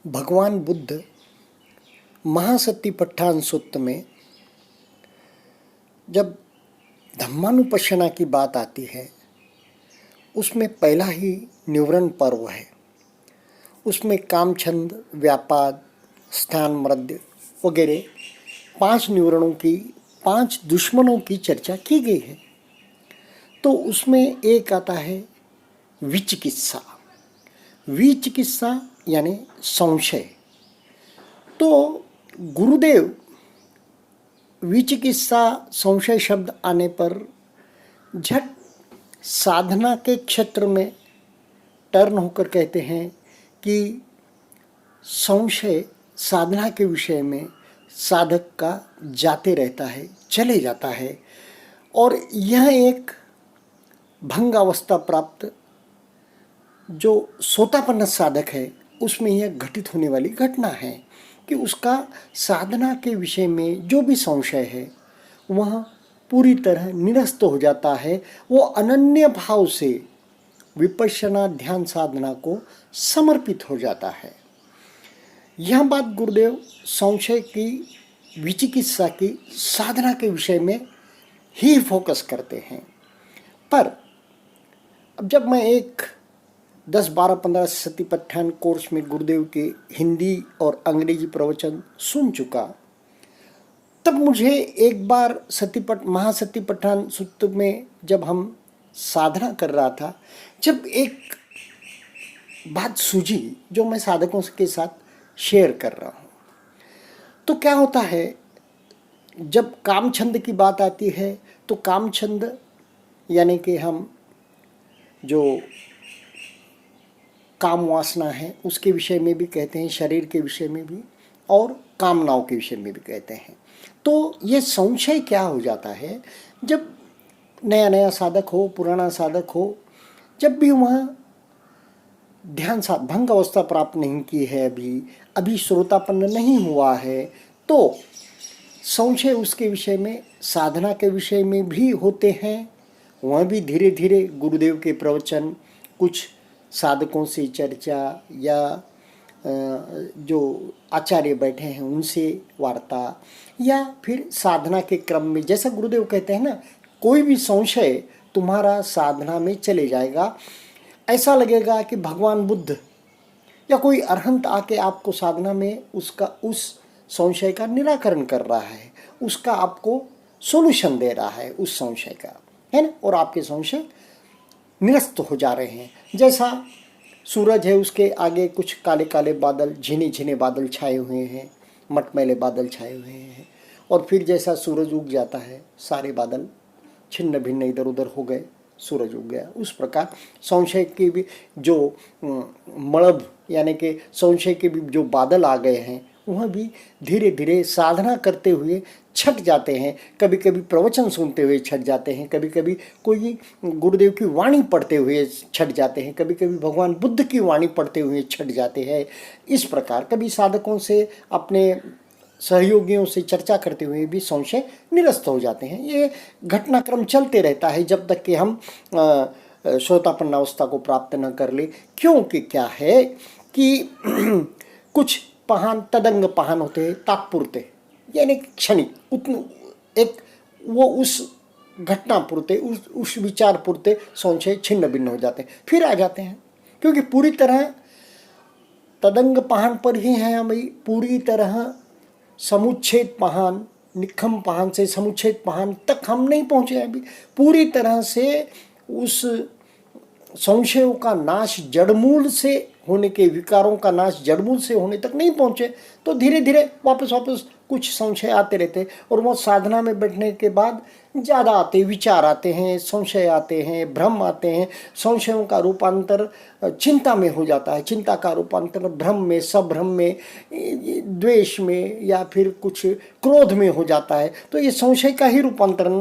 भगवान बुद्ध महासतिपट्ठान सूत्र में जब धम्मानुपश्यना की बात आती है, उसमें पहला ही निवरण पर्व है। उसमें कामछंद, व्यापाद, स्थान मृद्य वगैरह 5 निवरणों की, 5 दुश्मनों की चर्चा की गई है। तो उसमें एक आता है विचिकित्सा। विचिकित्सा यानी संशय। तो गुरुदेव विचिकित्सा संशय शब्द आने पर झट साधना के क्षेत्र में टर्न होकर कहते हैं कि संशय साधना के विषय में साधक का जाते रहता है, चले जाता है, और यह एक भंग अवस्था प्राप्त जो सोतापन्न साधक है उसमें यह घटित होने वाली घटना है कि उसका साधना के विषय में जो भी संशय है वह पूरी तरह निरस्त हो जाता है। वो अनन्य भाव से विपश्यना ध्यान साधना को समर्पित हो जाता है। यह बात गुरुदेव संशय की, विचिकित्सा की साधना के विषय में ही फोकस करते हैं। पर अब जब मैं एक 10, 12, 15 सतिपट्ठान कोर्स में गुरुदेव के हिंदी और अंग्रेजी प्रवचन सुन चुका, तब मुझे एक बार महासतिपट्ठान सूत्र में जब हम साधना कर रहा था, जब एक बात सूझी जो मैं साधकों के साथ शेयर कर रहा हूँ। तो क्या होता है, जब कामछंद की बात आती है तो कामछंद यानी कि हम जो काम वासना है उसके विषय में भी कहते हैं, शरीर के विषय में भी और कामनाओं के विषय में भी कहते हैं। तो ये संशय क्या हो जाता है, जब नया साधक हो, पुराना साधक हो, जब भी वह ध्यान भंग अवस्था प्राप्त नहीं की है, अभी श्रोतापन्न नहीं हुआ है, तो संशय उसके विषय में, साधना के विषय में भी होते हैं। वह भी धीरे धीरे गुरुदेव के प्रवचन, कुछ साधकों से चर्चा या जो आचार्य बैठे हैं उनसे वार्ता, या फिर साधना के क्रम में, जैसा गुरुदेव कहते हैं ना, कोई भी संशय तुम्हारा साधना में चले जाएगा। ऐसा लगेगा कि भगवान बुद्ध या कोई अरहंत आके आपको साधना में उस संशय का निराकरण कर रहा है, उसका आपको सॉल्यूशन दे रहा है उस संशय का, है ना, और आपके संशय निरस्त हो जा रहे हैं। जैसा सूरज है, उसके आगे कुछ काले काले बादल, झिने झिने बादल छाए हुए हैं, मटमैले बादल छाए हुए हैं, और फिर जैसा सूरज उग जाता है सारे बादल छिन्न भिन्न इधर उधर हो गए, सूरज उग गया। उस प्रकार संशय की भी जो मड़ब यानी कि संशय के भी जो बादल आ गए हैं वह भी धीरे धीरे साधना करते हुए छट जाते हैं। कभी कभी प्रवचन सुनते हुए छट जाते हैं, कभी कभी कोई गुरुदेव की वाणी पढ़ते हुए छट जाते हैं, कभी कभी भगवान बुद्ध की वाणी पढ़ते हुए छट जाते हैं। इस प्रकार कभी साधकों से, अपने सहयोगियों से चर्चा करते हुए भी संशय निरस्त हो जाते हैं। ये घटनाक्रम चलते रहता है जब तक कि हम श्रोतापन्न अवस्था को प्राप्त न कर ले। क्योंकि क्या है कि कुछ पहान, तदंग पहान होते हैं, तात्पुरते यानी क्षणिक, एक वो उस घटना पुरते, उस विचार पुरते संशय छिन्न भिन्न हो जाते हैं, फिर आ जाते हैं। क्योंकि पूरी तरह तदंग पहान पर ही हैं हम, पूरी तरह समुच्छेद पहान, निखम पहान से समुच्छेद पहान तक हम नहीं पहुँचे अभी। पूरी तरह से उस संशयों का नाश जड़मूल से होने के, विकारों का नाश जड़मूल से होने तक नहीं पहुँचे, तो धीरे धीरे वापस कुछ संशय आते रहते हैं। और वो साधना में बैठने के बाद ज़्यादा आते, विचार आते हैं, संशय आते हैं, भ्रम आते हैं। संशयों का रूपांतर चिंता में हो जाता है, चिंता का रूपांतर भ्रम में, सभ्रम में, द्वेष में, या फिर कुछ क्रोध में हो जाता है। तो ये संशय का ही रूपांतरण